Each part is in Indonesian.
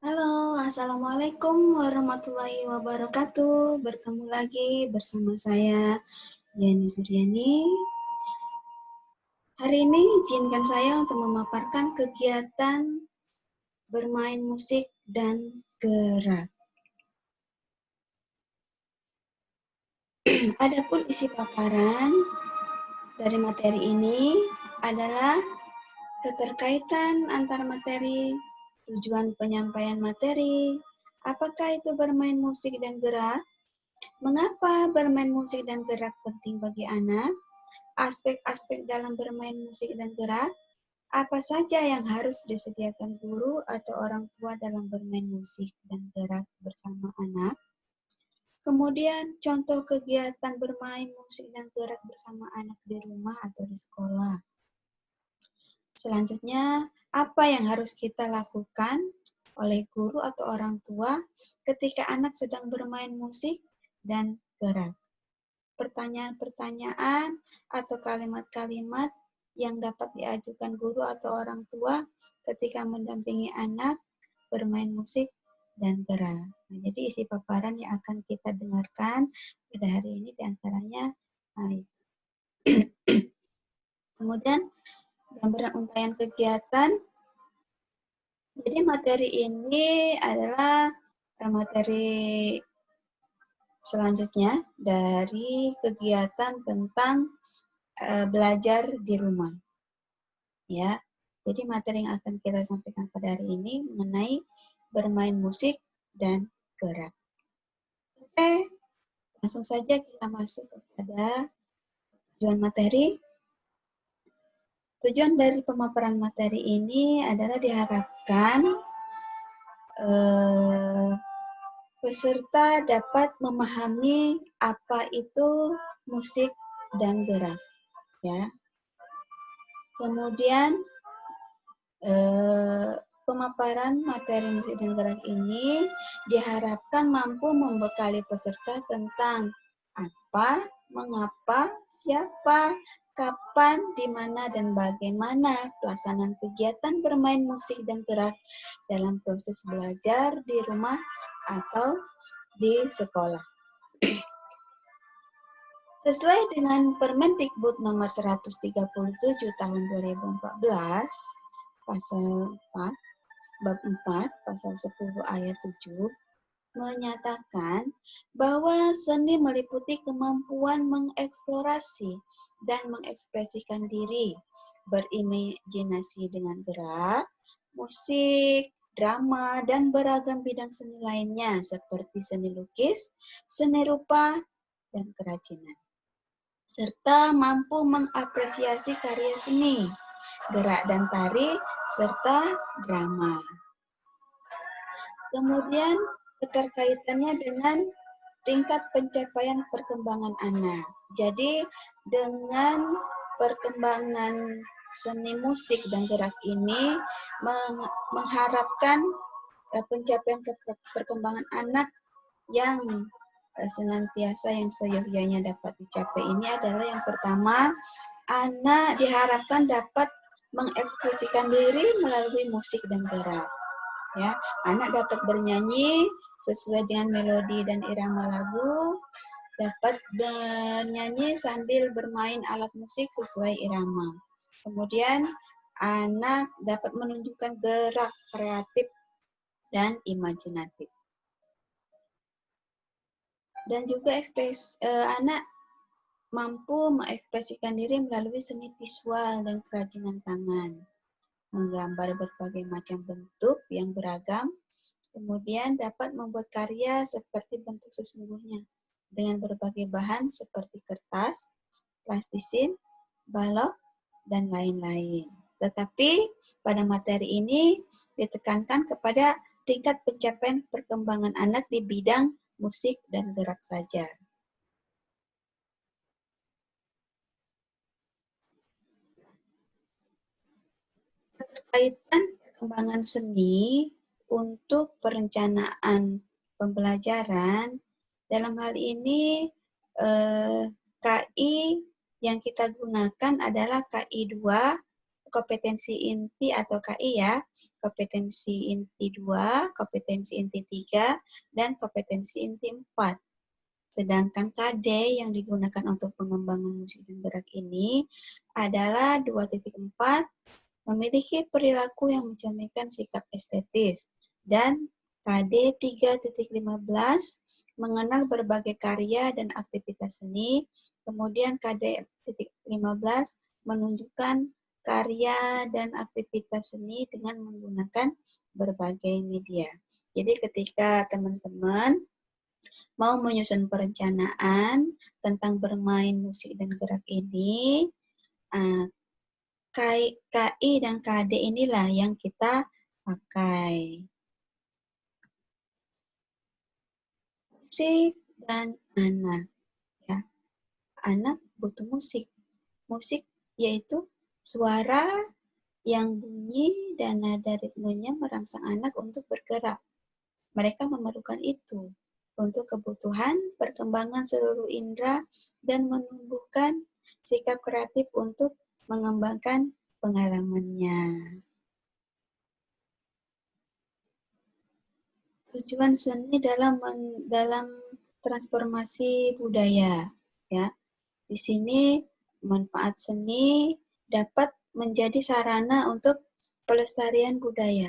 Halo, Assalamualaikum warahmatullahi wabarakatuh. Bertemu lagi bersama saya, Yani Suryani. Hari ini izinkan saya untuk memaparkan kegiatan bermain musik dan gerak. Adapun isi paparan dari materi ini adalah keterkaitan antar materi, tujuan penyampaian materi, apakah itu bermain musik dan gerak, mengapa bermain musik dan gerak penting bagi anak, aspek-aspek dalam bermain musik dan gerak, apa saja yang harus disediakan guru atau orang tua dalam bermain musik dan gerak bersama anak, kemudian contoh kegiatan bermain musik dan gerak bersama anak di rumah atau di sekolah. Selanjutnya, apa yang harus kita lakukan oleh guru atau orang tua ketika anak sedang bermain musik dan gerak. Pertanyaan-pertanyaan atau kalimat-kalimat yang dapat diajukan guru atau orang tua ketika mendampingi anak bermain musik dan gerak. Nah, jadi isi paparan yang akan kita dengarkan pada hari ini diantaranya kemudian gambaran untayan kegiatan. Jadi materi ini adalah materi selanjutnya dari kegiatan tentang belajar di rumah. Ya. Jadi materi yang akan kita sampaikan pada hari ini mengenai bermain musik dan gerak. Oke, langsung saja kita masuk kepada tujuan materi. Tujuan dari pemaparan materi ini adalah diharapkan peserta dapat memahami apa itu musik dan gerak, ya. Kemudian pemaparan materi musik dan gerak ini diharapkan mampu membekali peserta tentang apa, mengapa, siapa, kapan, di mana, dan bagaimana pelaksanaan kegiatan bermain musik dan gerak dalam proses belajar di rumah atau di sekolah. Sesuai dengan Permendikbud nomor 137 tahun 2014, pasal 4, bab 4, pasal 10 ayat 7, menyatakan bahwa seni meliputi kemampuan mengeksplorasi dan mengekspresikan diri, berimajinasi dengan gerak, musik, drama, dan beragam bidang seni lainnya seperti seni lukis, seni rupa, dan kerajinan, serta mampu mengapresiasi karya seni, gerak dan tari, serta drama. Kemudian keterkaitannya dengan tingkat pencapaian perkembangan anak. Jadi dengan perkembangan seni musik dan gerak ini mengharapkan pencapaian perkembangan anak yang senantiasa yang seyogyanya dapat dicapai ini adalah yang pertama, anak diharapkan dapat mengekspresikan diri melalui musik dan gerak. Ya, anak dapat bernyanyi sesuai dengan melodi dan irama lagu, dapat bernyanyi sambil bermain alat musik sesuai irama. Kemudian anak dapat menunjukkan gerak kreatif dan imajinatif. Dan juga anak mampu mengekspresikan diri melalui seni visual dan kerajinan tangan, menggambar berbagai macam bentuk yang beragam, kemudian dapat membuat karya seperti bentuk sesungguhnya dengan berbagai bahan seperti kertas, plastisin, balok, dan lain-lain. Tetapi pada materi ini ditekankan kepada tingkat pencapaian perkembangan anak di bidang musik dan gerak saja. Kaitan perkembangan seni untuk perencanaan pembelajaran, dalam hal ini KI yang kita gunakan adalah KI 2 kompetensi inti atau KI ya, kompetensi inti 2, kompetensi inti 3, dan kompetensi inti 4. Sedangkan KD yang digunakan untuk pengembangan musik dan gerak ini adalah 2.4, memiliki perilaku yang mencerminkan sikap estetis, dan KD 3.15 mengenal berbagai karya dan aktivitas seni. Kemudian KD 15 menunjukkan karya dan aktivitas seni dengan menggunakan berbagai media. Jadi ketika teman-teman mau menyusun perencanaan tentang bermain musik dan gerak ini, KI dan KD inilah yang kita pakai. Musik dan anak. Ya. Anak butuh musik. Musik yaitu suara yang bunyi dan nada ritmenya merangsang anak untuk bergerak. Mereka memerlukan itu untuk kebutuhan perkembangan seluruh indera dan menumbuhkan sikap kreatif untuk mengembangkan pengalamannya. Tujuan seni dalam transformasi budaya, ya. Di sini manfaat seni dapat menjadi sarana untuk pelestarian budaya.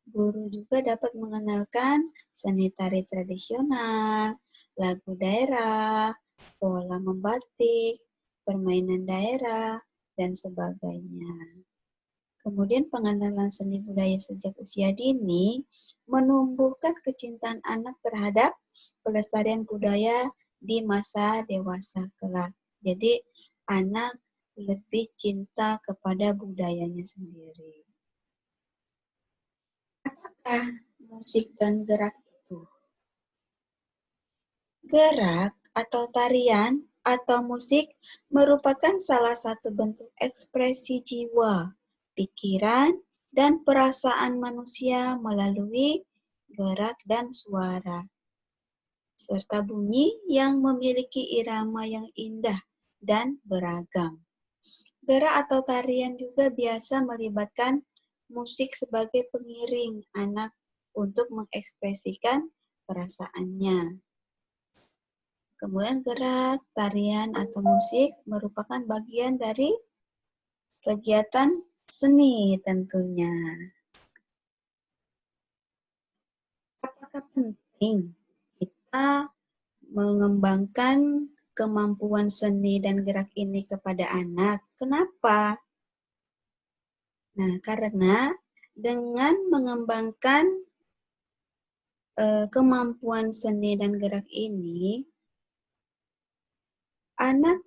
Guru juga dapat mengenalkan seni tari tradisional, lagu daerah, pola membatik, permainan daerah, dan sebagainya. Kemudian pengenalan seni budaya sejak usia dini menumbuhkan kecintaan anak terhadap pelestarian budaya di masa dewasa kelak. Jadi anak lebih cinta kepada budayanya sendiri. Apakah musik dan gerak itu? Gerak atau tarian atau musik merupakan salah satu bentuk ekspresi jiwa, pikiran, dan perasaan manusia melalui gerak dan suara, serta bunyi yang memiliki irama yang indah dan beragam. Gerak atau tarian juga biasa melibatkan musik sebagai pengiring anak untuk mengekspresikan perasaannya. Kemudian gerak, tarian, atau musik merupakan bagian dari kegiatan seni tentunya. Apakah penting kita mengembangkan kemampuan seni dan gerak ini kepada anak? Kenapa? Nah, karena dengan mengembangkan kemampuan seni dan gerak ini, anak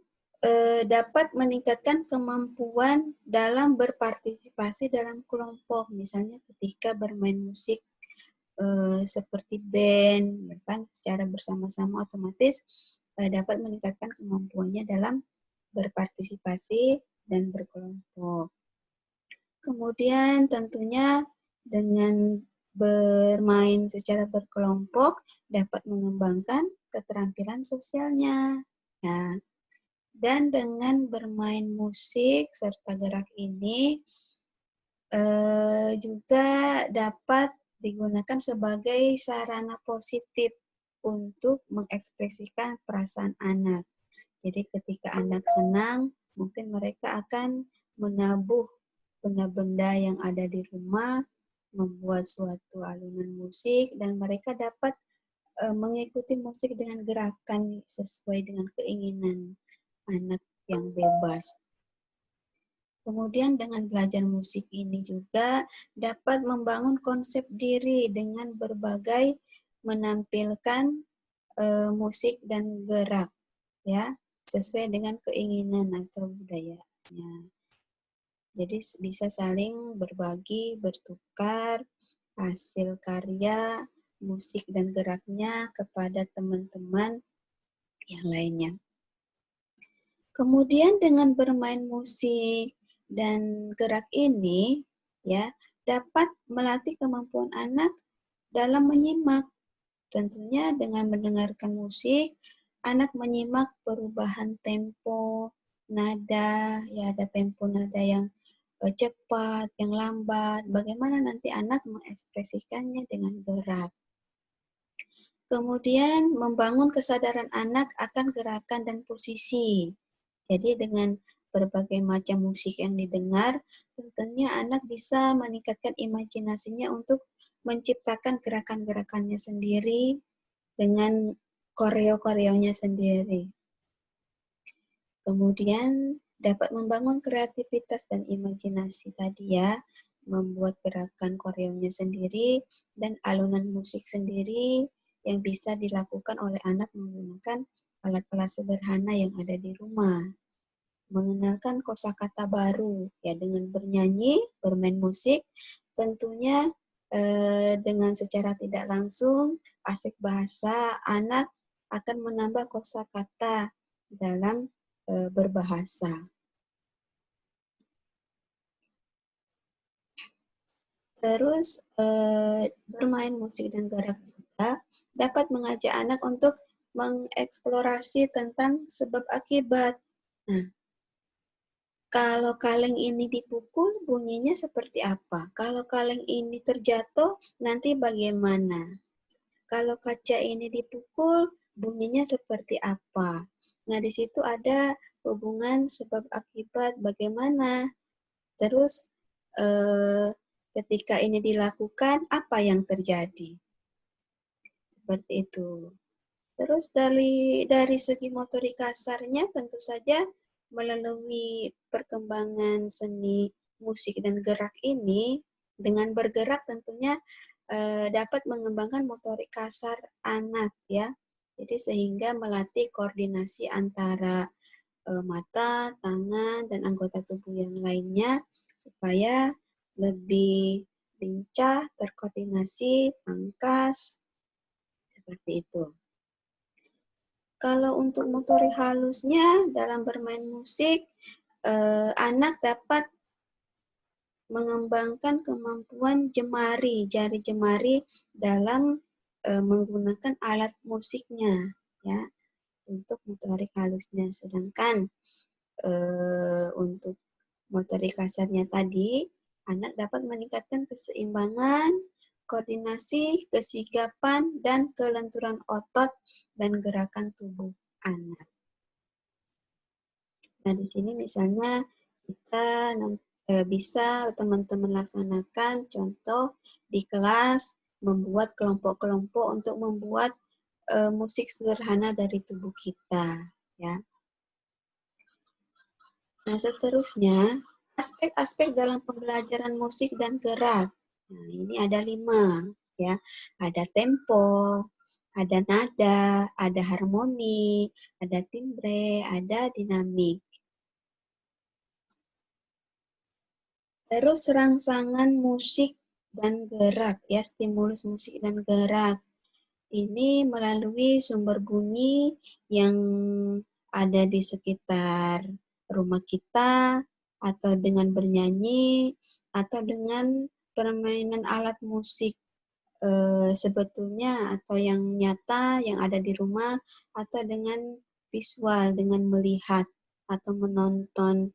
dapat meningkatkan kemampuan dalam berpartisipasi dalam kelompok, misalnya ketika bermain musik seperti band, kan secara bersama-sama otomatis dapat meningkatkan kemampuannya dalam berpartisipasi dan berkelompok. Kemudian tentunya dengan bermain secara berkelompok dapat mengembangkan keterampilan sosialnya. Nah, dan dengan bermain musik serta gerak ini juga dapat digunakan sebagai sarana positif untuk mengekspresikan perasaan anak. Jadi ketika anak senang, mungkin mereka akan menabuh benda-benda yang ada di rumah, membuat suatu alunan musik, dan mereka dapat mengikuti musik dengan gerakan sesuai dengan keinginan anak yang bebas. Kemudian dengan belajar musik ini juga dapat membangun konsep diri dengan berbagai menampilkan musik dan gerak, ya, sesuai dengan keinginan atau budayanya. Jadi bisa saling berbagi, bertukar hasil karya, musik dan geraknya kepada teman-teman yang lainnya. Kemudian dengan bermain musik dan gerak ini, ya, dapat melatih kemampuan anak dalam menyimak. Tentunya dengan mendengarkan musik, anak menyimak perubahan tempo, nada, ya ada tempo nada yang cepat, yang lambat, bagaimana nanti anak mengekspresikannya dengan gerak. Kemudian membangun kesadaran anak akan gerakan dan posisi. Jadi dengan berbagai macam musik yang didengar, tentunya anak bisa meningkatkan imajinasinya untuk menciptakan gerakan-gerakannya sendiri dengan koreo-koreonya sendiri. Kemudian dapat membangun kreativitas dan imajinasi tadi ya, membuat gerakan koreonya sendiri dan alunan musik sendiri yang bisa dilakukan oleh anak menggunakan alat-alat sederhana yang ada di rumah. Mengenalkan kosakata baru ya dengan bernyanyi, bermain musik, tentunya dengan secara tidak langsung asik bahasa anak akan menambah kosakata dalam berbahasa. Terus bermain musik dan gerak juga dapat mengajak anak untuk mengeksplorasi tentang sebab akibat. Nah, kalau kaleng ini dipukul, bunyinya seperti apa? Kalau kaleng ini terjatuh, nanti bagaimana? Kalau kaca ini dipukul, bunyinya seperti apa? Nah, di situ ada hubungan sebab akibat bagaimana. Terus, ketika ini dilakukan, apa yang terjadi? Seperti itu. Terus dari segi motorik kasarnya tentu saja melalui perkembangan seni musik dan gerak ini, dengan bergerak tentunya dapat mengembangkan motorik kasar anak ya. Jadi sehingga melatih koordinasi antara mata, tangan, dan anggota tubuh yang lainnya supaya lebih lincah, terkoordinasi, tangkas, seperti itu. Kalau untuk motorik halusnya dalam bermain musik, anak dapat mengembangkan kemampuan jari jemari dalam menggunakan alat musiknya, ya, untuk motorik halusnya. Sedangkan untuk motorik kasarnya tadi, anak dapat meningkatkan keseimbangan, koordinasi, kesigapan, dan kelenturan otot dan gerakan tubuh anak. Nah, di sini misalnya kita bisa teman-teman laksanakan contoh di kelas membuat kelompok-kelompok untuk membuat musik sederhana dari tubuh kita, ya. Nah, seterusnya aspek-aspek dalam pembelajaran musik dan gerak. Nah, ini ada 5, ya. Ada tempo, ada nada, ada harmoni, ada timbre, ada dinamik. Terus rangsangan musik dan gerak, ya, stimulus musik dan gerak. Ini melalui sumber bunyi yang ada di sekitar rumah kita, atau dengan bernyanyi, atau dengan permainan alat musik sebetulnya, atau yang nyata yang ada di rumah, atau dengan visual, dengan melihat atau menonton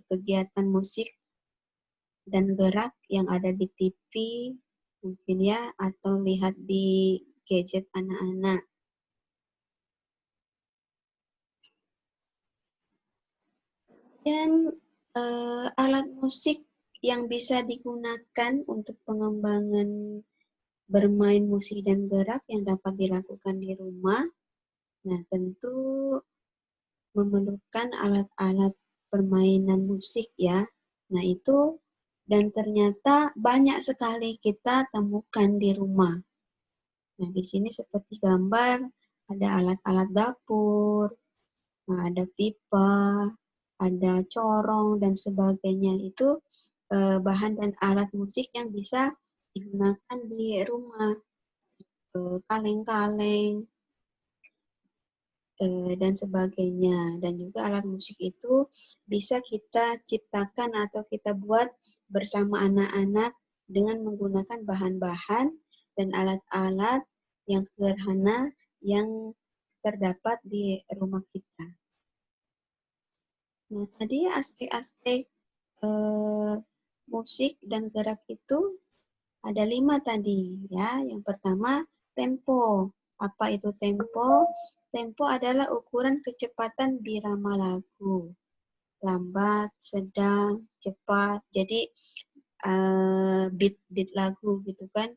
kegiatan musik dan gerak yang ada di TV mungkin ya, atau lihat di gadget anak-anak. Dan alat musik yang bisa digunakan untuk pengembangan bermain musik dan gerak yang dapat dilakukan di rumah. Nah, tentu memerlukan alat-alat permainan musik ya. Nah, itu dan ternyata banyak sekali kita temukan di rumah. Nah, di sini seperti gambar, ada alat-alat dapur, nah, ada pipa, ada corong, dan sebagainya. Itu bahan dan alat musik yang bisa digunakan di rumah. Kaleng-kaleng, dan sebagainya. Dan juga alat musik itu bisa kita ciptakan atau kita buat bersama anak-anak dengan menggunakan bahan-bahan dan alat-alat yang sederhana yang terdapat di rumah kita. Nah, tadi aspek-aspek musik dan gerak itu ada 5 tadi ya. Yang pertama tempo. Apa itu tempo? Tempo adalah ukuran kecepatan birama lagu. Lambat, sedang, cepat. Jadi beat lagu gitu kan.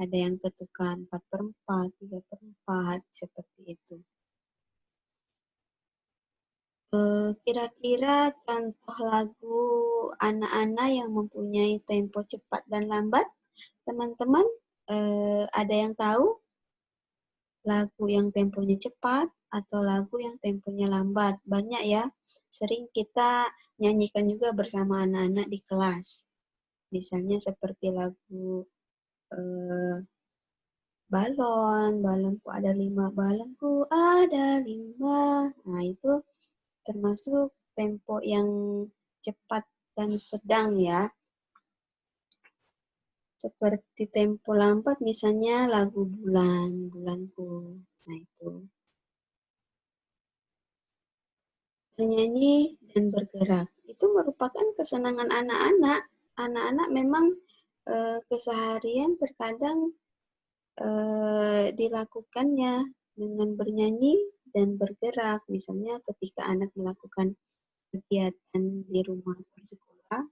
Ada yang ketukan 4/4, 3/4 seperti itu. Kira-kira contoh lagu anak-anak yang mempunyai tempo cepat dan lambat, teman-teman ada yang tahu lagu yang temponya cepat atau lagu yang temponya lambat? Banyak ya, sering kita nyanyikan juga bersama anak-anak di kelas. Misalnya seperti lagu balon, balonku ada 5, balonku ada 5. Nah itu termasuk tempo yang cepat dan sedang ya. Seperti tempo lambat misalnya lagu bulan, bulanku. Nah itu. Bernyanyi dan bergerak. Itu merupakan kesenangan anak-anak. Anak-anak memang keseharian terkadang dilakukannya dengan bernyanyi dan bergerak. Misalnya ketika anak melakukan kegiatan di rumah atau sekolah,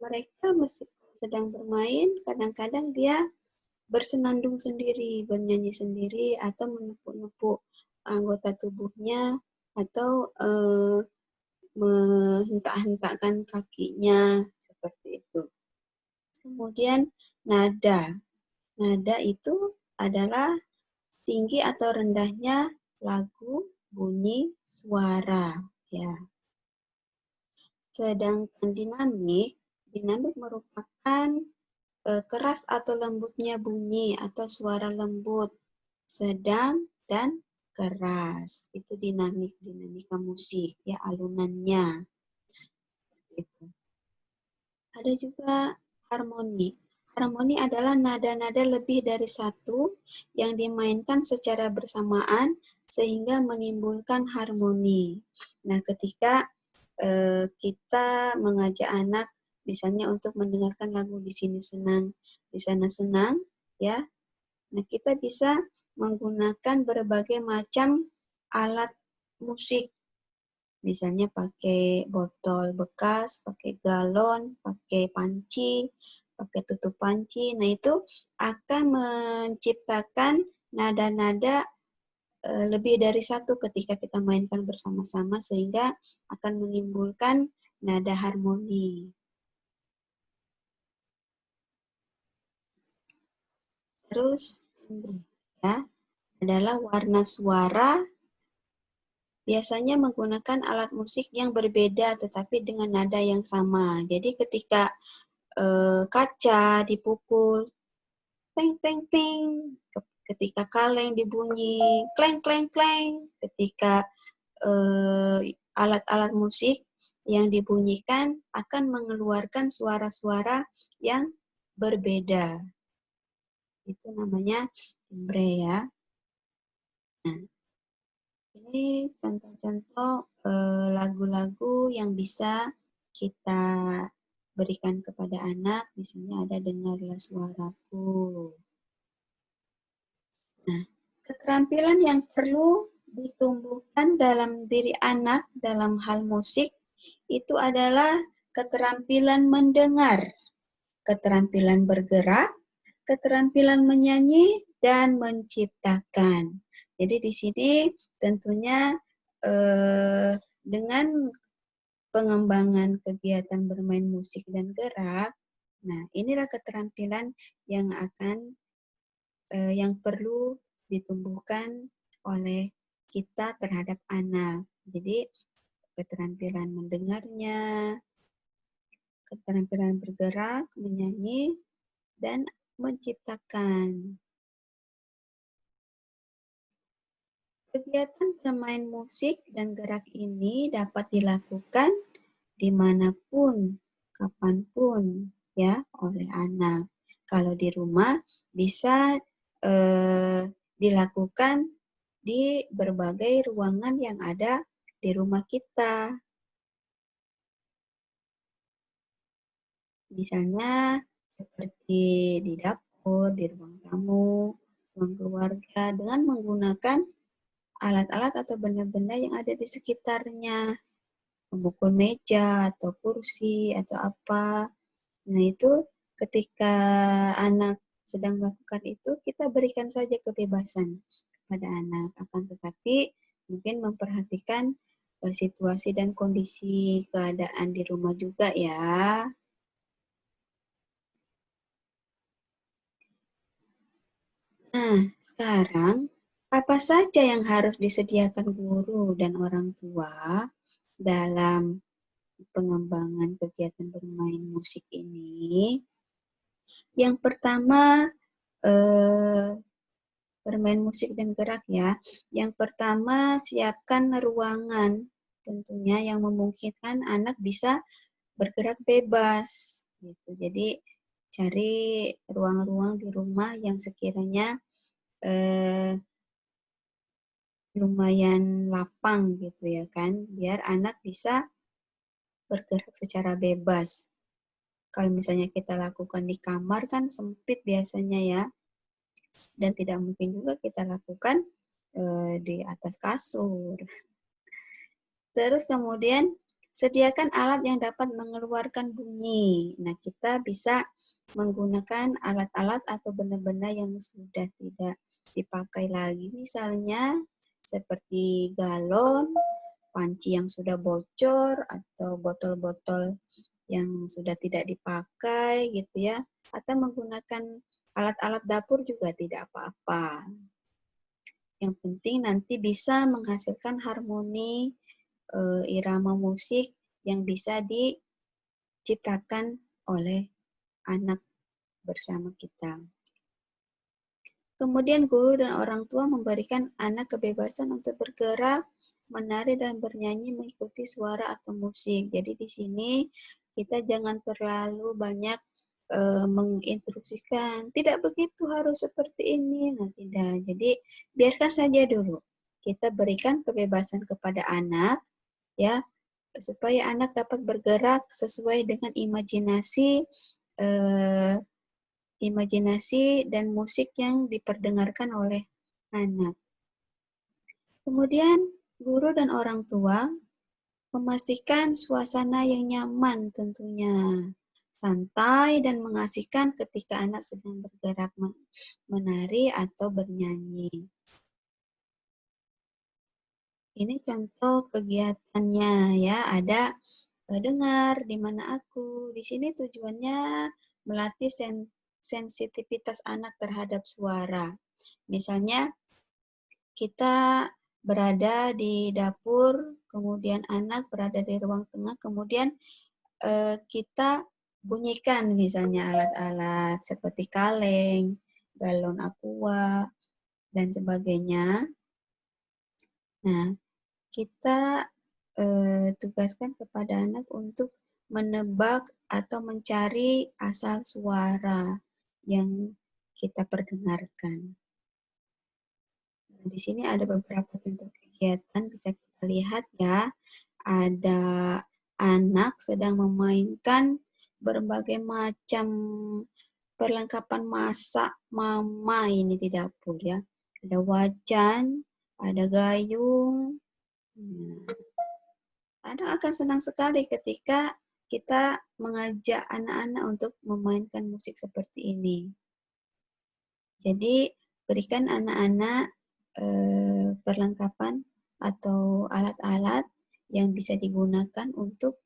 mereka meskipun sedang bermain, kadang-kadang dia bersenandung sendiri, bernyanyi sendiri, atau menepuk-nepuk anggota tubuhnya, atau menghentak-hentakkan kakinya, seperti itu. Kemudian nada. Nada itu adalah tinggi atau rendahnya lagu, bunyi, suara. Ya. Sedangkan dinamik, dinamik merupakan keras atau lembutnya bunyi atau suara lembut, sedang, dan keras. Itu dinamika musik, ya alunannya. Gitu. Ada juga harmoni. Harmoni adalah nada-nada lebih dari satu yang dimainkan secara bersamaan sehingga menimbulkan harmoni. Nah, ketika kita mengajak anak misalnya untuk mendengarkan lagu di sini senang, di sana senang, ya. Nah, kita bisa menggunakan berbagai macam alat musik. Misalnya pakai botol bekas, pakai galon, pakai panci, pakai tutup panci. Nah, itu akan menciptakan nada-nada lebih dari satu ketika kita mainkan bersama-sama sehingga akan menimbulkan nada harmoni. Terus ya, adalah warna suara biasanya menggunakan alat musik yang berbeda tetapi dengan nada yang sama. Jadi ketika kaca dipukul teng teng teng, ketika kaleng dibunyi kleng kleng kleng, ketika alat-alat musik yang dibunyikan akan mengeluarkan suara-suara yang berbeda. Itu namanya timbre ya. Nah, ini contoh-contoh lagu-lagu yang bisa kita berikan kepada anak, misalnya ada dengarlah suaraku. Nah, keterampilan yang perlu ditumbuhkan dalam diri anak dalam hal musik itu adalah keterampilan mendengar, keterampilan bergerak, keterampilan menyanyi, dan menciptakan. Jadi di sini tentunya dengan pengembangan kegiatan bermain musik dan gerak, nah inilah keterampilan yang yang perlu ditumbuhkan oleh kita terhadap anak. Jadi keterampilan mendengarnya, keterampilan bergerak, menyanyi, dan menciptakan. Kegiatan bermain musik dan gerak ini dapat dilakukan dimanapun, kapanpun, ya, oleh anak. Kalau di rumah bisa dilakukan di berbagai ruangan yang ada di rumah kita. Misalnya seperti di dapur, di ruang tamu, ruang keluarga, dengan menggunakan alat-alat atau benda-benda yang ada di sekitarnya, memukul meja atau kursi atau apa. Nah, itu ketika anak sedang melakukan itu, kita berikan saja kebebasan kepada anak. Akan tetapi mungkin memperhatikan situasi dan kondisi keadaan di rumah juga ya. Nah, sekarang apa saja yang harus disediakan guru dan orang tua dalam pengembangan kegiatan bermain musik ini? Yang pertama, eh, bermain musik dan gerak ya. Yang pertama, siapkan ruangan tentunya yang memungkinkan anak bisa bergerak bebas. Gitu. Jadi cari ruang-ruang di rumah yang sekiranya eh, lumayan lapang gitu ya kan, biar anak bisa bergerak secara bebas. Kalau misalnya kita lakukan di kamar kan sempit biasanya ya, dan tidak mungkin juga kita lakukan di atas kasur. Terus kemudian sediakan alat yang dapat mengeluarkan bunyi. Nah, kita bisa menggunakan alat-alat atau benda-benda yang sudah tidak dipakai lagi. Misalnya seperti galon, panci yang sudah bocor, atau botol-botol yang sudah tidak dipakai gitu ya. Atau menggunakan alat-alat dapur juga tidak apa-apa. Yang penting nanti bisa menghasilkan harmoni irama musik yang bisa diciptakan oleh anak bersama kita. Kemudian guru dan orang tua memberikan anak kebebasan untuk bergerak, menari dan bernyanyi mengikuti suara atau musik. Jadi di sini kita jangan terlalu banyak menginstruksikan. Tidak begitu harus seperti ini. Nah, tidak. Jadi biarkan saja dulu. Kita berikan kebebasan kepada anak ya, supaya anak dapat bergerak sesuai dengan eh, imajinasi dan musik yang diperdengarkan oleh anak. Kemudian guru dan orang tua memastikan suasana yang nyaman tentunya, santai dan mengasihkan ketika anak sedang bergerak menari atau bernyanyi. Ini contoh kegiatannya ya, ada dengar di mana aku. Di sini tujuannya melatih sensitivitas anak terhadap suara. Misalnya kita berada di dapur, kemudian anak berada di ruang tengah, kemudian kita bunyikan misalnya alat-alat seperti kaleng, galon aqua, dan sebagainya. Nah, kita tugaskan kepada anak untuk menebak atau mencari asal suara yang kita perdengarkan. Nah, di sini ada beberapa contoh kegiatan, bisa kita lihat ya. Ada anak sedang memainkan berbagai macam perlengkapan masak mama ini di dapur ya. Ada wajan, ada gayung. Nah, anak akan senang sekali ketika kita mengajak anak-anak untuk memainkan musik seperti ini. Jadi berikan anak-anak perlengkapan atau alat-alat yang bisa digunakan untuk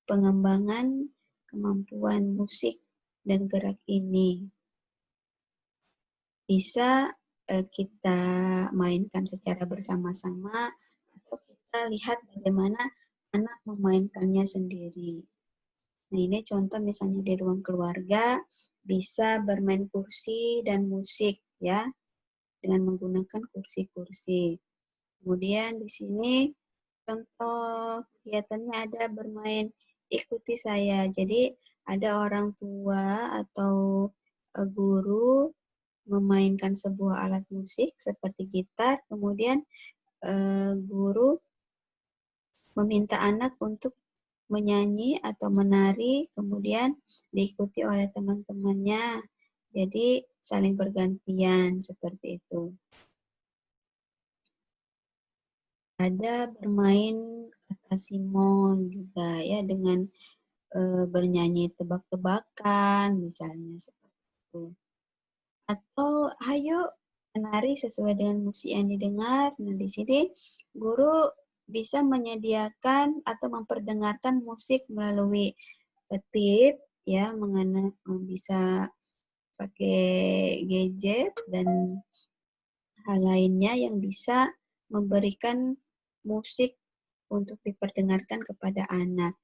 pengembangan kemampuan musik dan gerak ini. Bisa kita mainkan secara bersama-sama atau kita lihat bagaimana anak memainkannya sendiri. Nah, ini contoh misalnya di ruang keluarga bisa bermain kursi dan musik ya, dengan menggunakan kursi-kursi. Kemudian di sini contoh kegiatannya ada bermain ikuti saya. Jadi ada orang tua atau guru memainkan sebuah alat musik seperti gitar, kemudian guru meminta anak untuk menyanyi atau menari, kemudian diikuti oleh teman-temannya. Jadi saling bergantian seperti itu. Ada bermain kata Simon juga ya dengan bernyanyi tebak-tebakan misalnya seperti itu. Atau hayo menari sesuai dengan musik yang didengar. Nah, di sini guru bisa menyediakan atau memperdengarkan musik melalui ketip ya, bisa pakai gadget dan hal lainnya yang bisa memberikan musik untuk diperdengarkan kepada anak.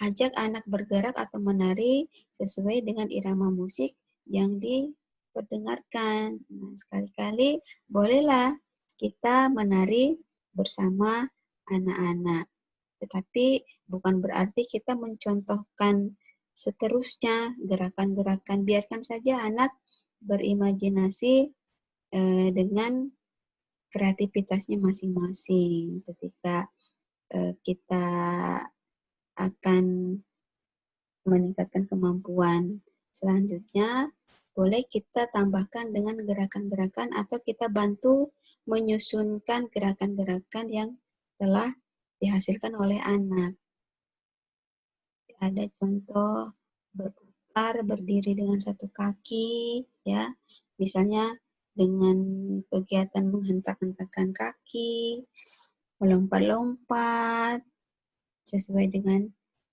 Ajak anak bergerak atau menari sesuai dengan irama musik yang diperdengarkan. Nah, sekali-kali bolehlah kita menari bersama anak-anak. Tetapi bukan berarti kita mencontohkan seterusnya gerakan-gerakan. Biarkan saja anak berimajinasi dengan kreativitasnya masing-masing. Ketika kita akan meningkatkan kemampuan. Selanjutnya, boleh kita tambahkan dengan gerakan-gerakan atau kita bantu menyusunkan gerakan-gerakan yang telah dihasilkan oleh anak. Ada contoh berputar, berdiri dengan satu kaki, ya. Misalnya dengan kegiatan menghentak-hentakan kaki, melompat-lompat, sesuai dengan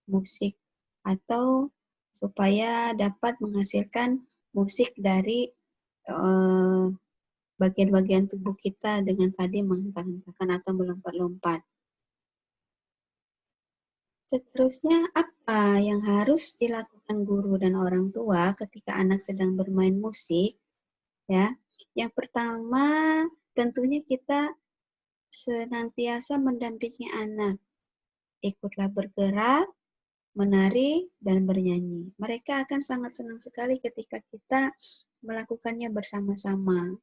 musik atau supaya dapat menghasilkan musik dari bagian-bagian tubuh kita dengan tadi menghentak-hentakan atau melompat-lompat. Seterusnya, apa yang harus dilakukan guru dan orang tua ketika anak sedang bermain musik? Ya, yang pertama tentunya kita senantiasa mendampingi anak. Ikutlah bergerak, menari, dan bernyanyi. Mereka akan sangat senang sekali ketika kita melakukannya bersama-sama.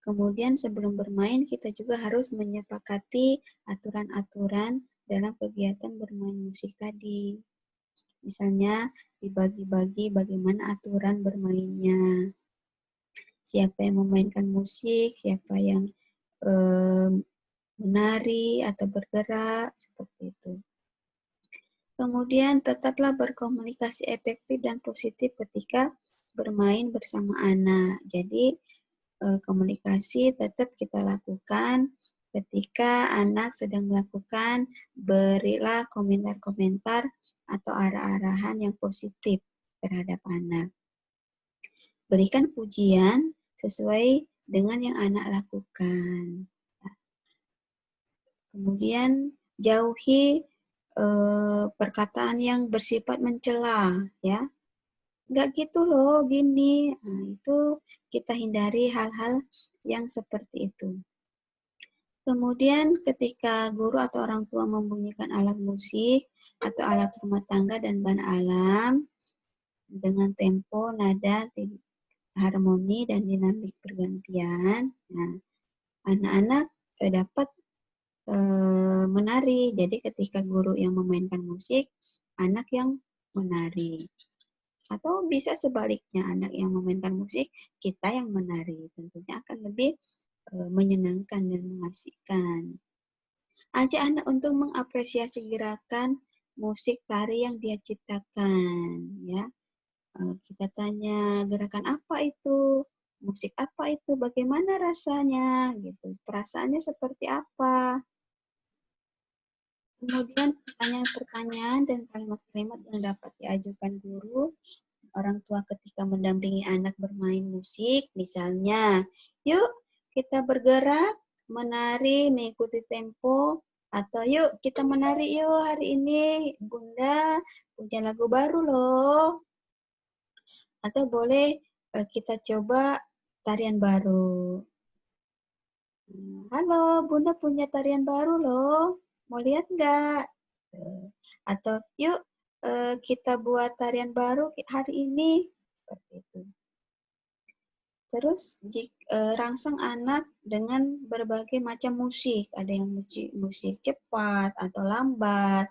Kemudian sebelum bermain, kita juga harus menyepakati aturan-aturan dalam kegiatan bermain musik tadi. Misalnya, dibagi-bagi bagaimana aturan bermainnya. Siapa yang memainkan musik, siapa yang menari atau bergerak, seperti itu. Kemudian tetaplah berkomunikasi efektif dan positif ketika bermain bersama anak. Jadi komunikasi tetap kita lakukan ketika anak sedang melakukan, berilah komentar-komentar atau arah-arahan yang positif terhadap anak. Berikan pujian sesuai dengan yang anak lakukan. Kemudian jauhi perkataan yang bersifat mencela, ya. Nggak gitu loh, gini. Nah, itu kita hindari hal-hal yang seperti itu. Kemudian ketika guru atau orang tua membunyikan alat musik atau alat rumah tangga dan band alam dengan tempo, nada, harmoni, dan dinamik bergantian, nah, anak-anak dapat menari. Jadi ketika guru yang memainkan musik, anak yang menari. Atau bisa sebaliknya, anak yang memainkan musik, kita yang menari. Tentunya akan lebih menyenangkan dan mengasihkan. Ajak anak untuk mengapresiasi gerakan musik tari yang dia ciptakan. Ya, kita tanya gerakan apa itu, musik apa itu, bagaimana rasanya, gitu. Perasaannya seperti apa. Kemudian pertanyaan-pertanyaan dan kalimat-kalimat yang dapat diajukan guru orang tua ketika mendampingi anak bermain musik, misalnya, yuk kita bergerak, menari, mengikuti tempo, atau yuk kita menari yuk hari ini, Bunda punya lagu baru loh. Atau boleh kita coba tarian baru. Halo, Bunda punya tarian baru loh. Mau lihat nggak? Atau yuk kita buat tarian baru hari ini. Seperti itu. Terus rangsang anak dengan berbagai macam musik. Ada yang musik cepat atau lambat.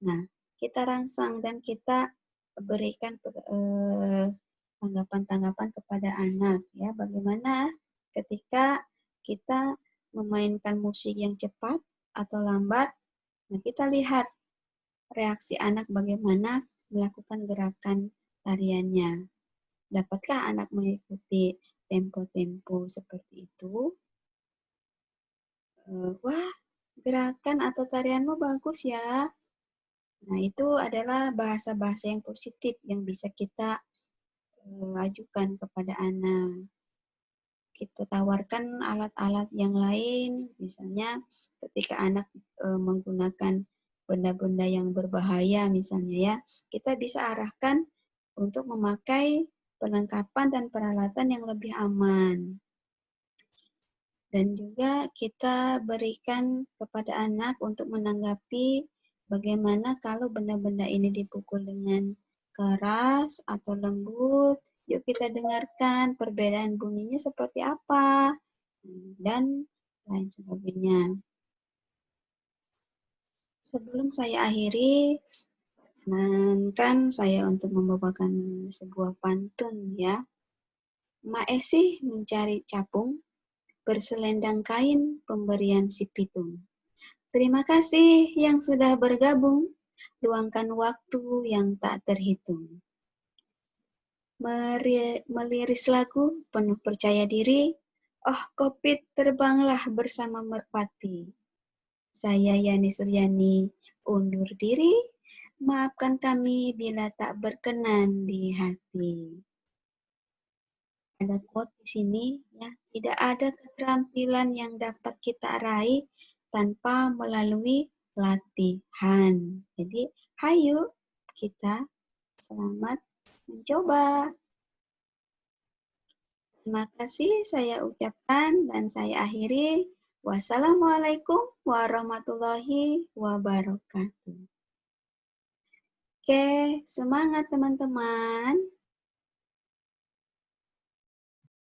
Nah, kita rangsang dan kita berikan tanggapan-tanggapan kepada anak ya. Bagaimana ketika kita memainkan musik yang cepat atau lambat. Nah, kita lihat reaksi anak bagaimana melakukan gerakan tariannya. Dapatkah anak mengikuti tempo-tempo seperti itu? Wah, gerakan atau tarianmu bagus ya. Nah, itu adalah bahasa-bahasa yang positif yang bisa kita ajukan kepada anak. Kita tawarkan alat-alat yang lain, misalnya ketika anak menggunakan benda-benda yang berbahaya misalnya ya, kita bisa arahkan untuk memakai perlengkapan dan peralatan yang lebih aman. Dan juga kita berikan kepada anak untuk menanggapi bagaimana kalau benda-benda ini dipukul dengan keras atau lembut. Yuk kita dengarkan perbedaan bunyinya seperti apa. Dan lain sebagainya. Sebelum saya akhiri, perkenankan saya untuk membawakan sebuah pantun ya. Mak Esih mencari capung, berselendang kain pemberian si pitung. Terima kasih yang sudah bergabung, luangkan waktu yang tak terhitung. Meliris lagu penuh percaya diri, oh Kopit terbanglah bersama merpati. Saya Yani Suryani undur diri, maafkan kami bila tak berkenan di hati. Ada quote di sini ya, tidak ada keterampilan yang dapat kita raih tanpa melalui latihan. Jadi, hayu kita selamat mencoba. Terima kasih saya ucapkan dan saya akhiri. Wassalamualaikum warahmatullahi wabarakatuh. Oke, semangat teman-teman.